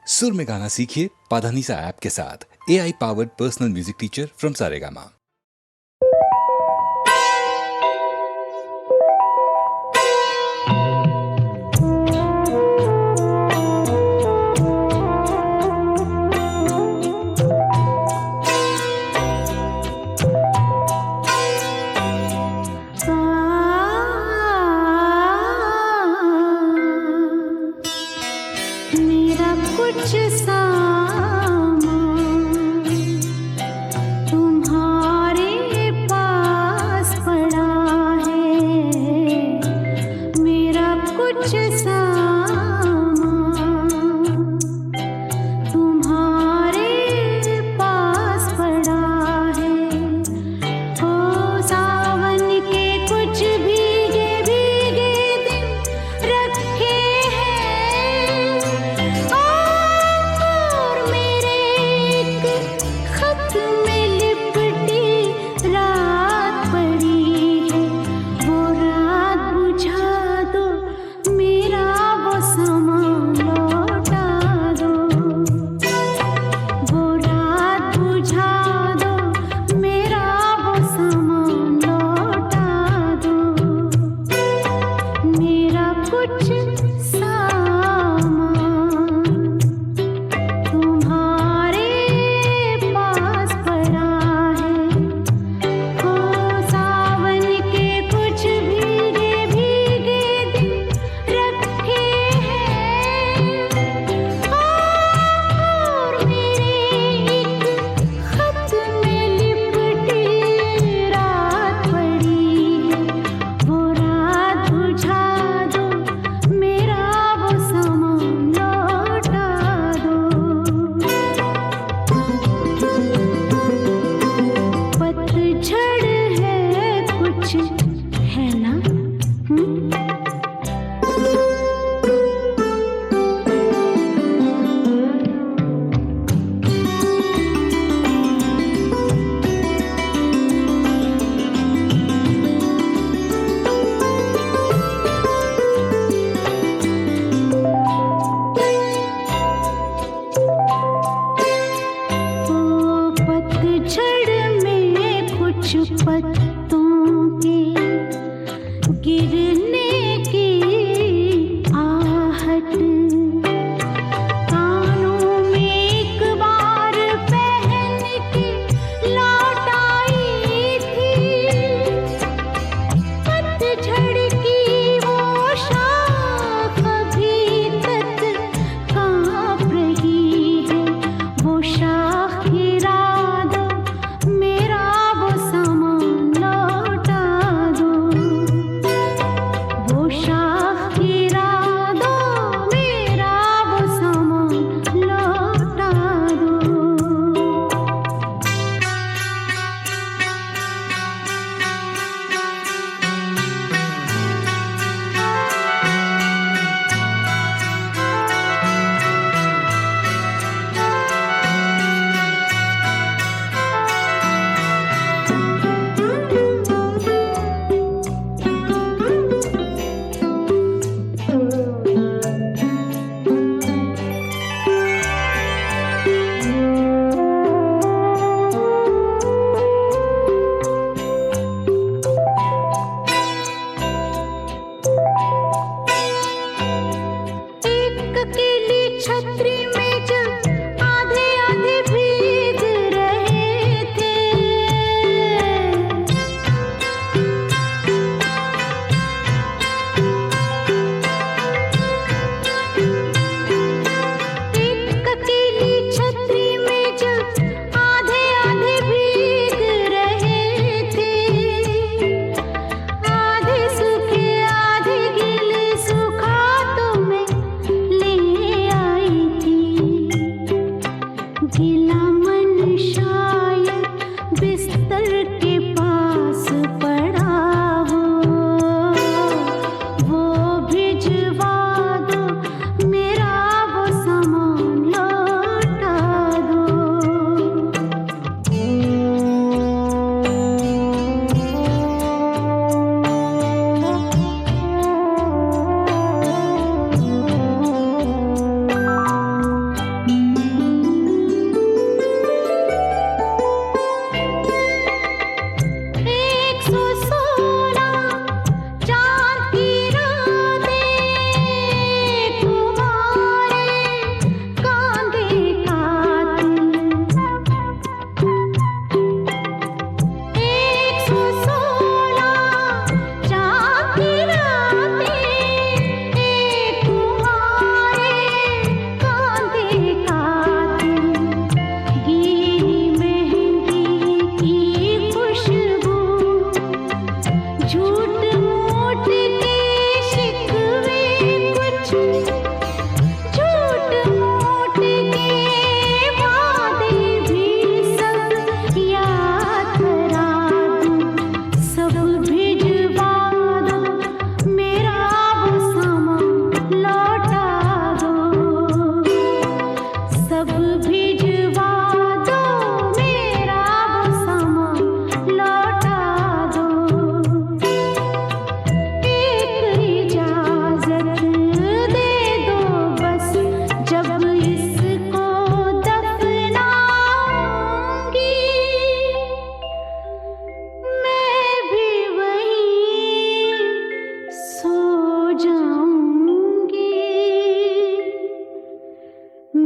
सुर में गाना सीखिए पाधानीसा ऐप के साथ। AI powered personal music teacher from Saregama. मेरा कुछ सामान तुम्हारे पास पड़ा है। मेरा कुछ सामान तुम्हारे पास पड़ा है। ओ सावन के कुछ भीगे भीगे दिन रखे हैं। ओ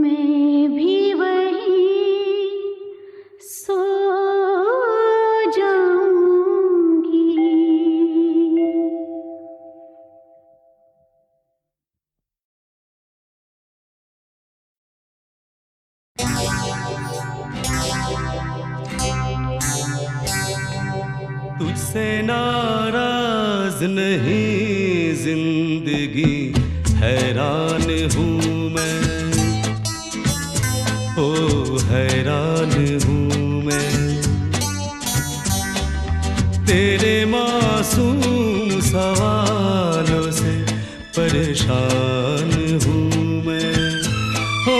मैं भी वहीं सो जाऊंगी। तुझसे नाराज नहीं जिंदगी, हैरान हूँ मैं, ओ हैरान हूँ मैं। तेरे मासूम सवालों से परेशान हूँ मैं, ओ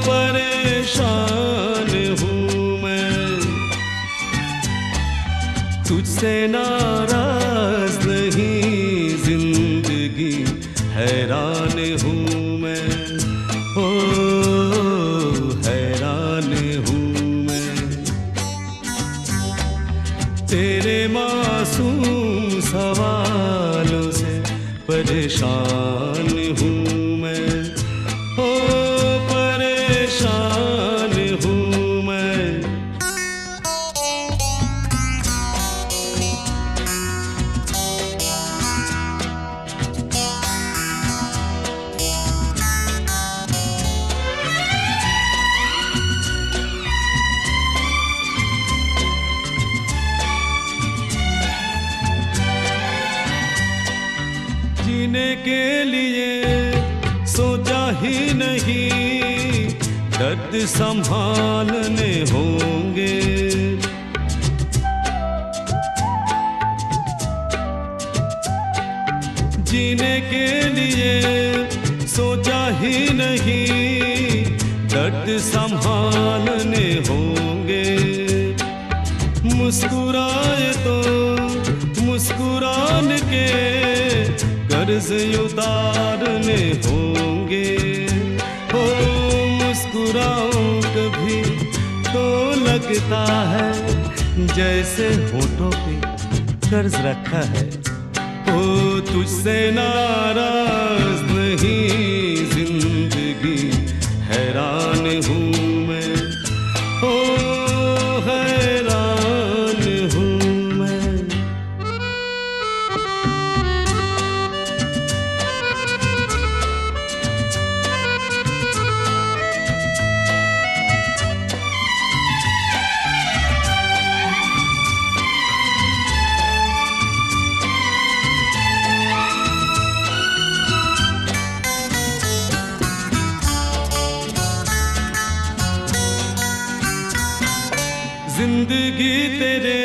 परेशान हूँ मैं। तुझसे नाराज नहीं जिंदगी, हैरान हूँ मैं, ओ हैरान हूँ मैं। तेरे मासूम सवालों से परेशान हूँ मैं, ओ परेशान हूँ मैं। जीने के लिए सोचा ही नहीं, दर्द संभालने होंगे। जीने के लिए सोचा ही नहीं, दर्द संभालने होंगे। मुस्कुराए तो मुस्कुराने के कर्ज उतारने होंगे। हो मुस्कुराऊं कभी तो लगता है जैसे होठों पे कर्ज रखा है। ओ तुझसे नाराज नहीं जिंदगी, हैरान हूँ मैं, ओ हैरान हूँ मैं। जिंदगी तेरे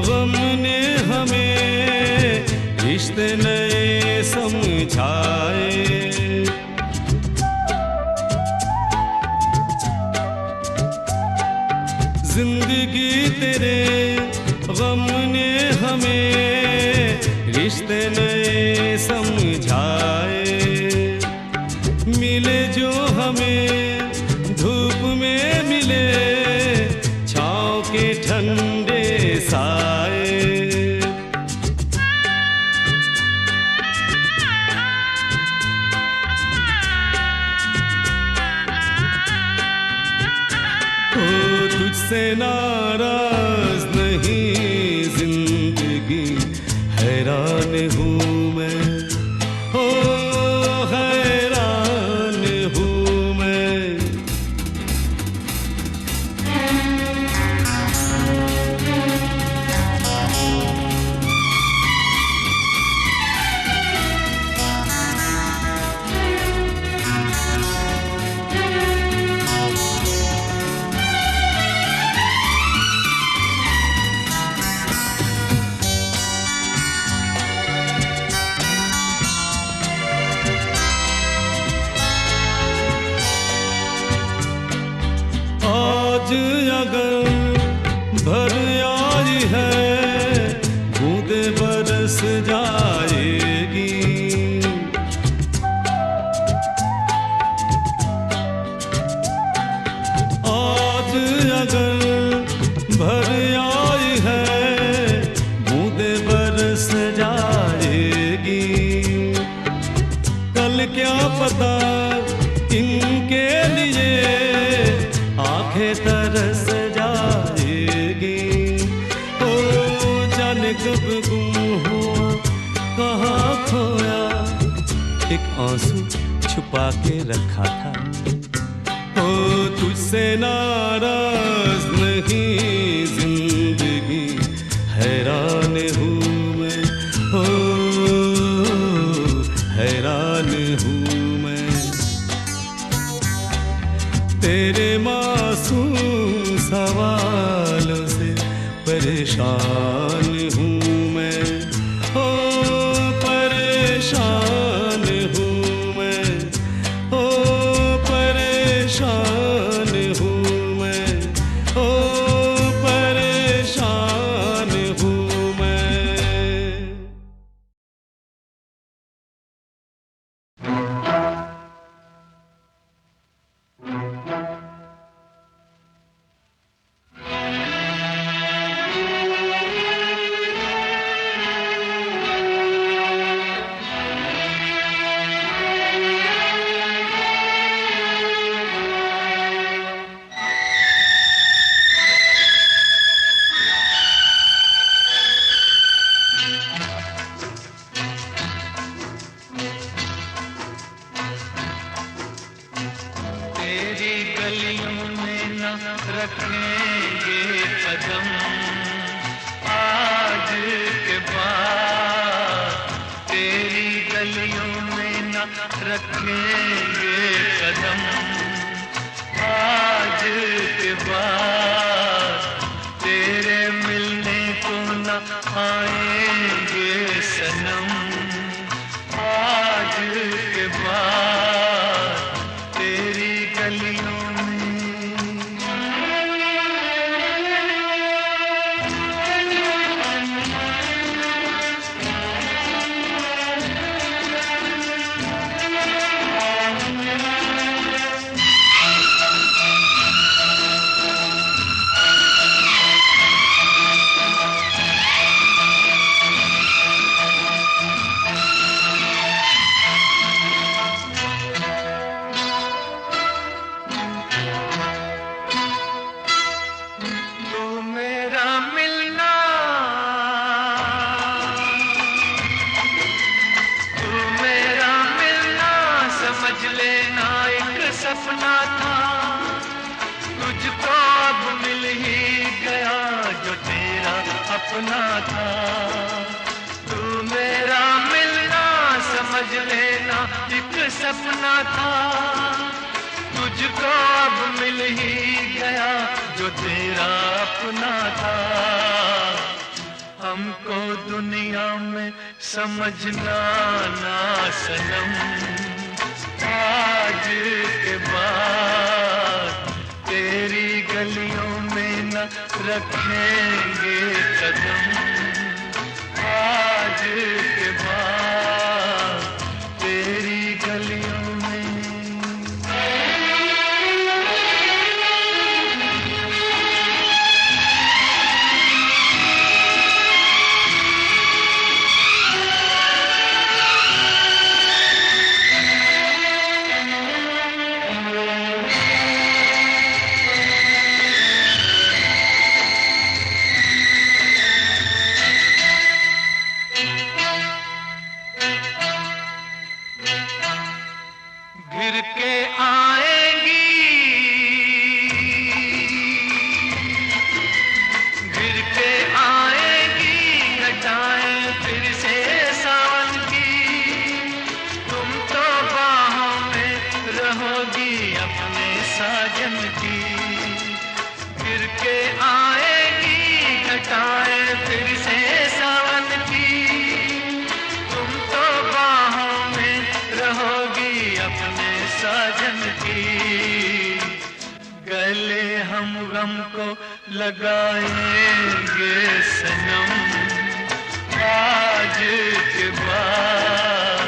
गम ने हमें रिश्ते नए समझाए। जिंदगी तेरे गम ने हमें रिश्ते नए समझाए। मिले जो हमें धूप में मिले, छाँव के ठंडे साए। ओ तुझसे नाराज नहीं जिंदगी, हैरान हूँ मैं, ओ हैरान हूँ मैं। आज अगर भर आई है, बूंदे बरस जाएगी। आज अगर भर आई है, बूंदे बरस जाएगी। कल क्या पता इनके छुपा के रखा था। ओ तुझसे नाराज नहीं जिंदगी, हैरान हूँ मैं, ओ हैरान हूँ मैं। तेरे मासूम सवालों से परेशान हूँ मैं, ओ परेशान हूँ मैं, ओ परेशान हूँ मैं, ओ परेशान हूँ मैं। तेरी गलियों में न रखेंगे कदम आज के बाद, तेरी गलियों में न रखेंगे कदम आज के बाद, तेरे मिलने को न आएंगे सनम आज के बाद, तेरी गलियों में। सपना था तुझको अब मिल ही गया जो तेरा अपना था, तू मेरा मिलना समझ लेना एक सपना था, तुझको अब मिल ही गया जो तेरा अपना था। हमको दुनिया में समझना ना सनम आज के बाद, तेरी गलियों में न रखेंगे कदम आज के बाद, तेरी गलियों में। गिर के आएंगी, गिर के आएंगी घटाएं फिर से सावन की, तुम तो बाहों में रहोगी अपने साजन की। गिर के आएंगी घटाएं फिर से सावन की, तुम तो बाहों में रहोगी अपने साजन की। गले हम गम को लगाएंगे सनम आज के बाद,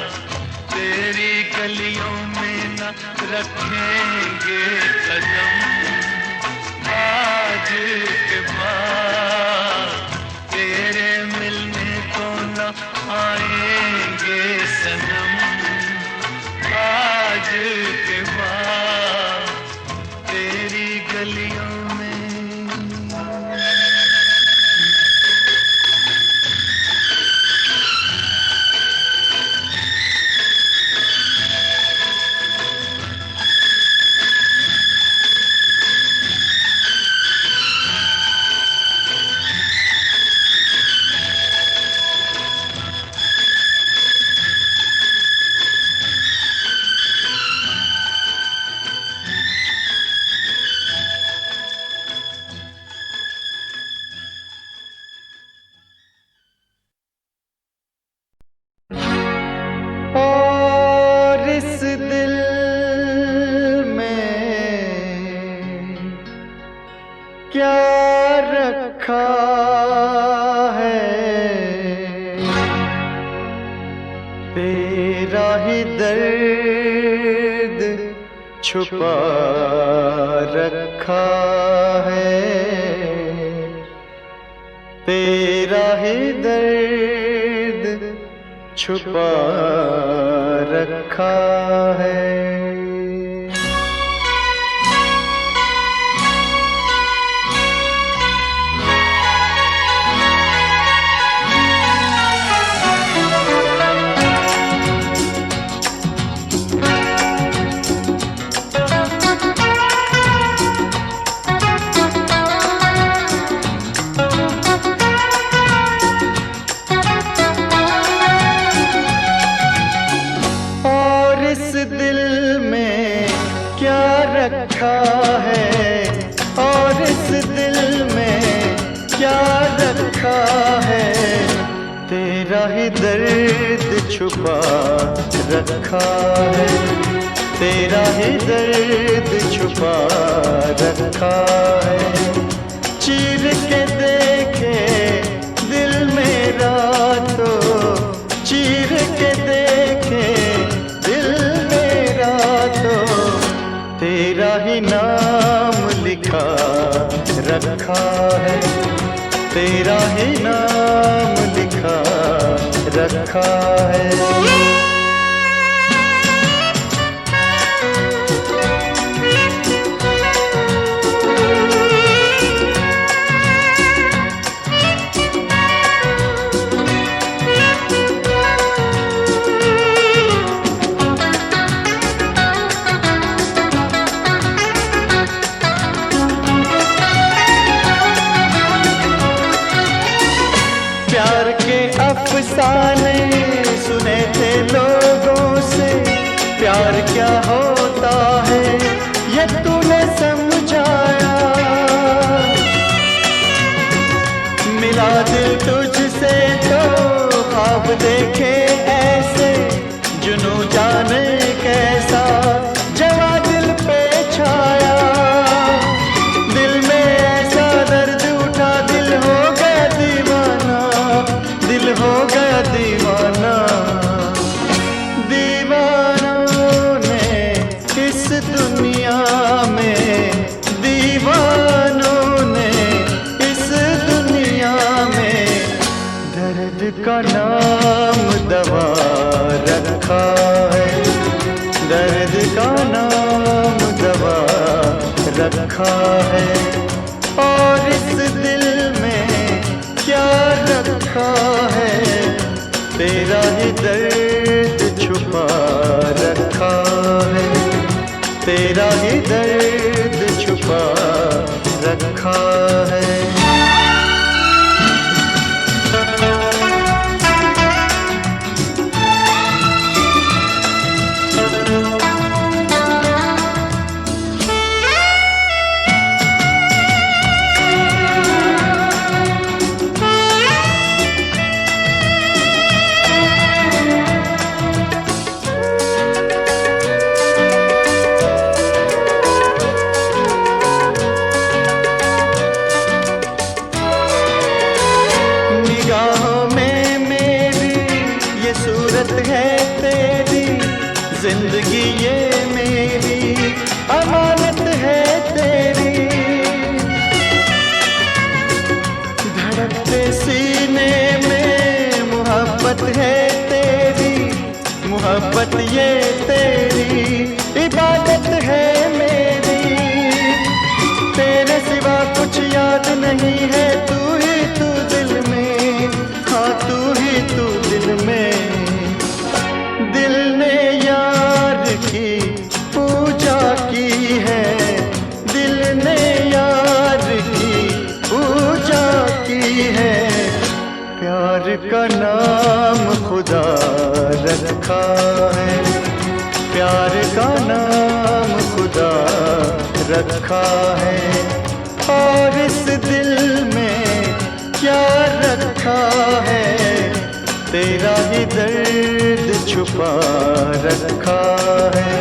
तेरी गलियों में न रखेंगे कदम आज के बाद, तेरे मिलने को न आएंगे सनम आज के बाद, तेरी गलियों में। क्या रखा है, तेरा ही दर्द छुपा रखा है, तेरा ही दर्द छुपा रखा है। रखा है और इस दिल में क्या रखा है, तेरा ही दर्द छुपा रखा है, तेरा ही दर्द छुपा रखा है। चीर के देखे दिल मेरा तो, चीर के देखे दिल मेरा तो, तेरा ही नाम लिखा रखा है, तेरा ही नाम लिखा रखा है। प्यार के अफसाने सुने थे लोगों से, प्यार क्या होता है ये तूने समझाया। मिला दिल तुझसे तो ख्वाब देखे ऐसे, जुनू जाने कैसा जवा दिल पे छाया। दिल में ऐसा दर्द उठा, दिल हो गया दीवाना, दिल हो गया दीवाना। दीवानों ने इस दुनिया में, दीवानों ने इस दुनिया में दर्द का नाम दवा रखा है, दर्द का नाम दवा रखा है। और इस दिल में क्या रखा है, तेरा ही दर्द छुपा रखा है, तेरा ही दर्द छुपा रखा है। है तेरी जिंदगी ये मेरी अमानत है तेरी, धड़कते सीने में मोहब्बत है तेरी, मोहब्बत ये तेरी इबादत है मेरी। तेरे सिवा कुछ याद नहीं है, तू ही तू दिल में, हाँ तू ही तू दिल में। दिल ने यार की पूजा की है, दिल ने यार की पूजा की है। प्यार का नाम खुदा रखा है, प्यार का नाम खुदा रखा है। और इस दिल में क्या रखा है, तेरा ही दर्द छुपा रखा है।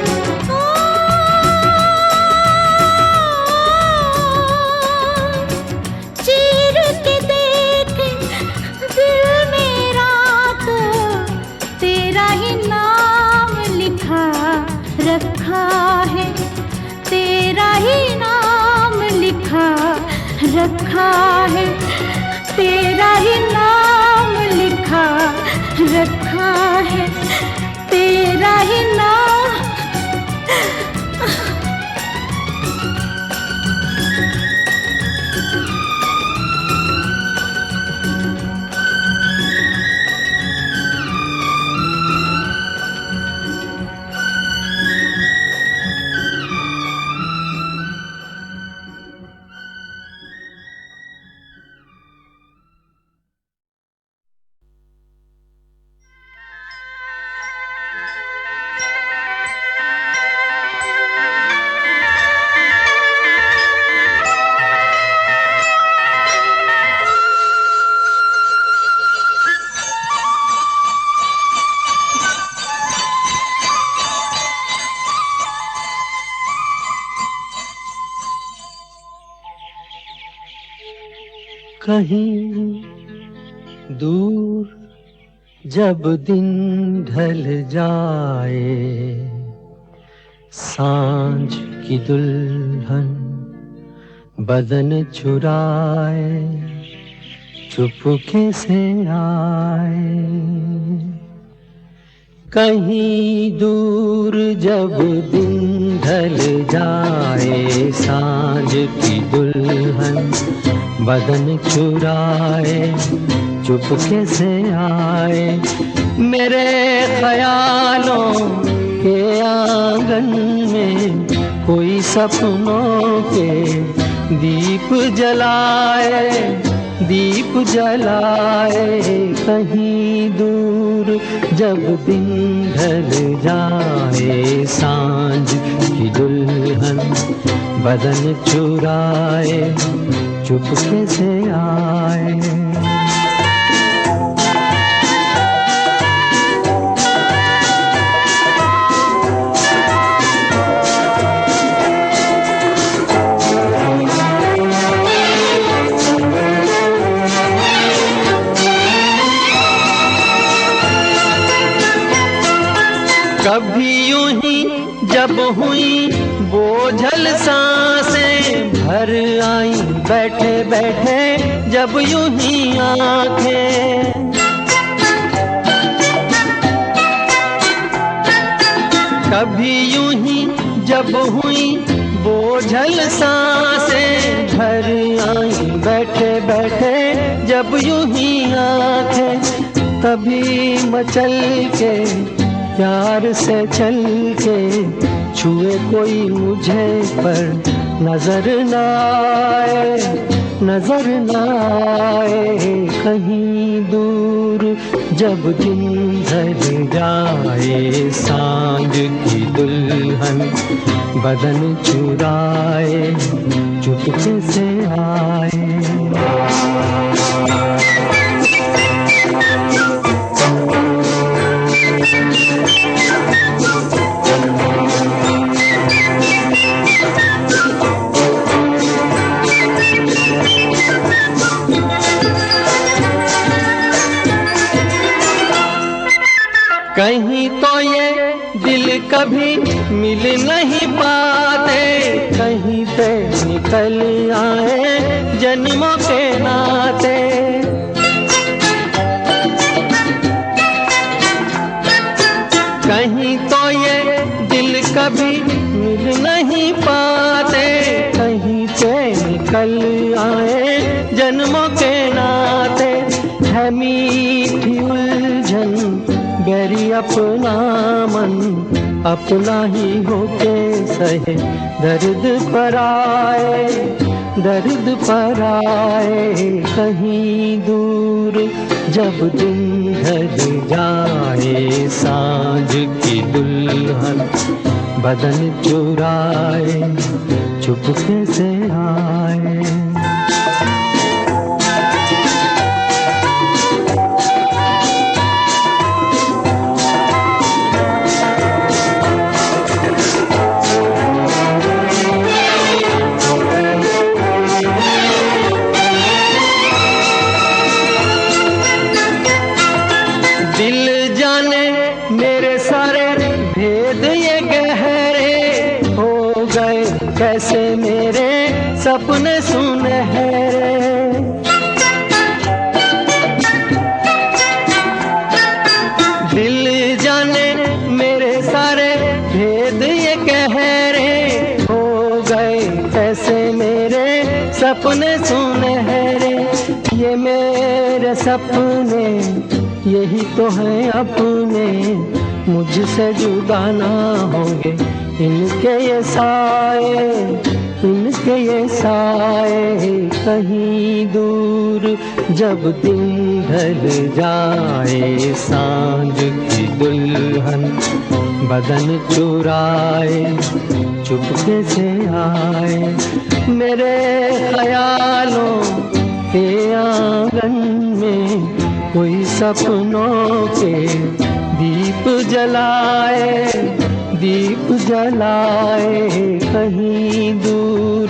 रखा है, तेरा ही नाम लिखा रखा है, तेरा ही नाम। कहीं दूर जब दिन ढल जाए, सांझ की दुल्हन बदन चुराए चुपके से आए। कहीं दूर जब दिन ढल जाए, सांझ की दुल्हन बदन चुराए चुपके से आए। मेरे ख्यालों के आंगन में कोई सपनों के दीप जलाए, दीप जलाए। कहीं दूर जब दिन ढल जाए, सांझ की दुल्हन बदन चुराए चुपके से आए। कभी यूं ही जब हुई बोझल सांसें भर आई, बैठे बैठे जब यूं ही आंखें। कभी यूं ही जब हुई बोझल सांसें भर आई, बैठे बैठे जब यूं ही आंखें। तभी मचल के प्यार से चल के छुए कोई मुझे पर नजर न आए, नजर न आए। कहीं दूर जब दिन ढल जाए, सांझ की दुल्हन बदन चुराए चुपके से आए। कहीं तो ये दिल कभी मिल नहीं पाते, कहीं पे निकल आए जन्मों के नाते। कहीं तो ये दिल कभी मिल नहीं पाते, कहीं पे निकल आए जन्मों के नाते। है मीठी उलझन गैरी अपना मन, अपना ही होके सहे दर्द पर आए, दर्द पर आए। कहीं दूर जब दिन ढल जाए, सांझ की दुल्हन बदन चुराए चुपके से आए। दिल जाने मेरे सारे भेद ये गहरे हो गए कैसे मेरे सपने सुनहरे। दिल जाने मेरे सारे भेद ये कह रहे, हो गए कैसे मेरे सपने सुनहरे। ये मेरे सपने यही तो हैं अपने, मुझसे जुदा ना होंगे इनके ये साए, इनके ये साए। कहीं दूर जब दिन ढल जाए, सांझ की दुल्हन बदन चुराए चुपके से आए, मेरे ख्यालों के आंगन में कोई सपनों के दीप जलाए, दीप जलाए। कहीं दूर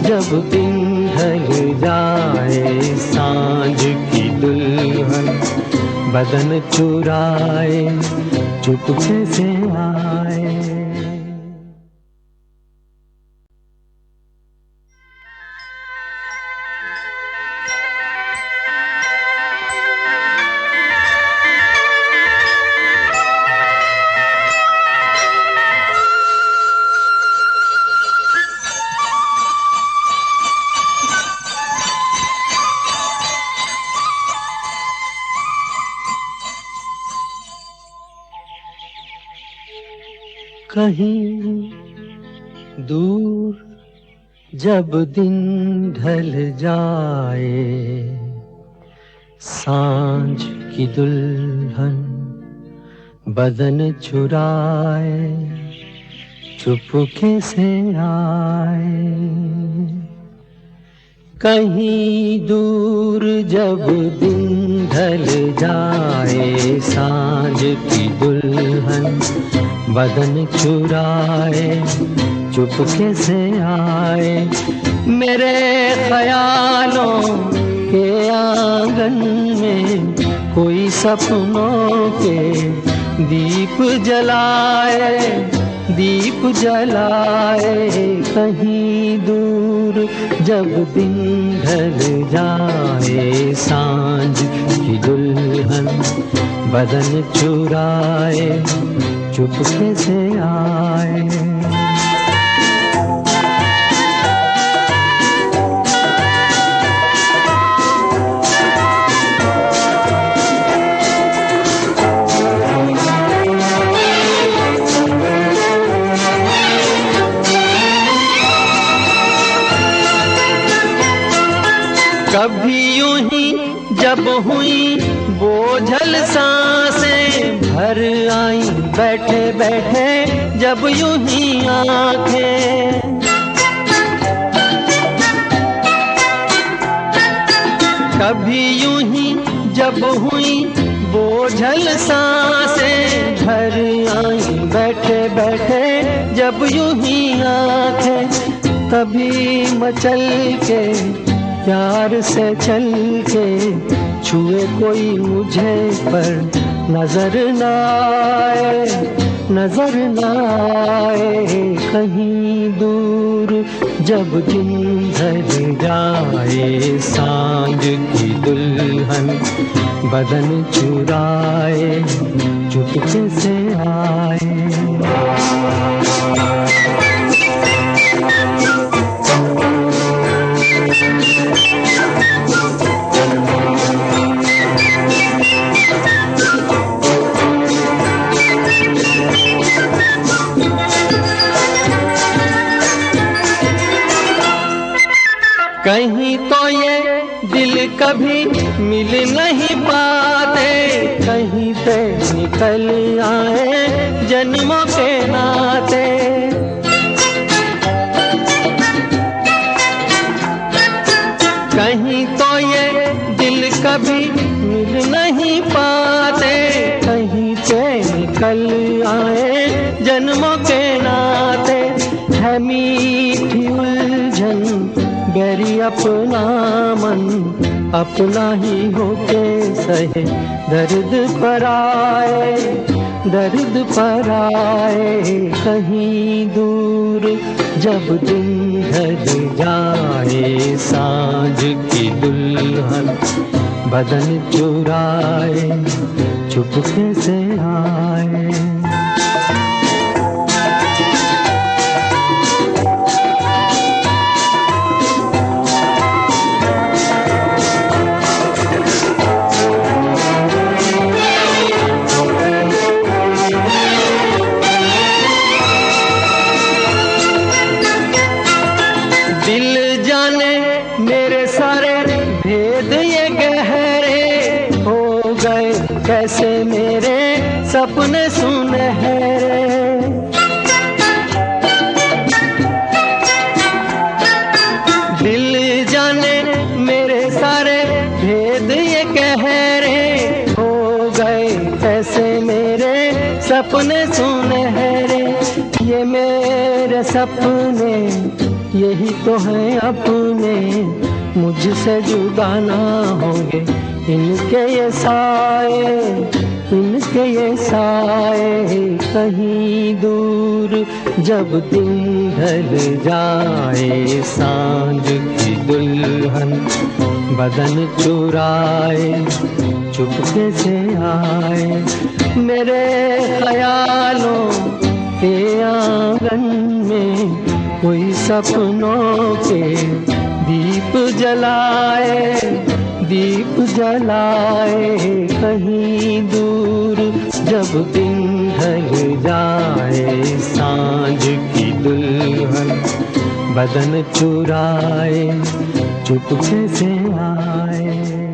जब दिन ढल जाए, सांझ की दुल्हन बदन चुराए चुपके से आए। कहीं दूर जब दिन ढल जाए, सांझ की दुल्हन बदन चुराए चुपके से आए। कहीं दूर जब दिन ढल जाए, सांझ की दुल्हन बदन चुराए चुपके से आए, मेरे ख्यालों के आंगन में कोई सपनों के दीप जलाए, दीप जलाए। कहीं दूर जब दिन ढल जाए, सांझ की दुल्हन बदन चुराए चुपके से आए। कभी यूं ही जब हुई बोझल सांसें, भर आई बैठे बैठे जब यूं ही आंखें। कभी यूं ही जब हुई बोझल सांसें, भर आई बैठे बैठे जब यूं ही आंखें। तभी मचल के प्यार से चल के छुए कोई मुझे पर नजर न आए, नजर न आए। कहीं दूर जब दिन ढल जाए, सांझ की दुल्हन बदन चुराए चुपके से आए। कहीं तो ये दिल कभी मिल नहीं पाते, कहीं से निकल आए जन्मों के नाते। कहीं तो ये दिल कभी मिल नहीं पाते, कहीं से निकल आए जन्मों के नाते। है मीठी उलझन बैरी अपना मन, अपना ही होके सहे दर्द पर आए, दर्द पर आए कहीं दूर, जब दिन ढल जाए सांझ की दुल्हन बदन चुराए चुपके से आए। दिल जाने मेरे सारे भेद ये गहरे हो गए, कैसे मेरे सपने सुनहरे। दिल जाने मेरे सारे भेद ये गहरे हो गए, कैसे मेरे सपने सुनहरे। ये मेरे सपने यही तो है अपने, मुझसे जुदा ना होंगे इनके ये साए, इनके ये साए कहीं दूर, जब दिन ढल जाए सांझ की दुल्हन बदन चुराए चुपके से आए। मेरे ख्यालों के आंगन में कोई सपनों के दीप जलाए, दीप जलाए कहीं दूर, जब दिन ढल जाए सांझ की दुल्हन बदन चुराए चुपके से आए।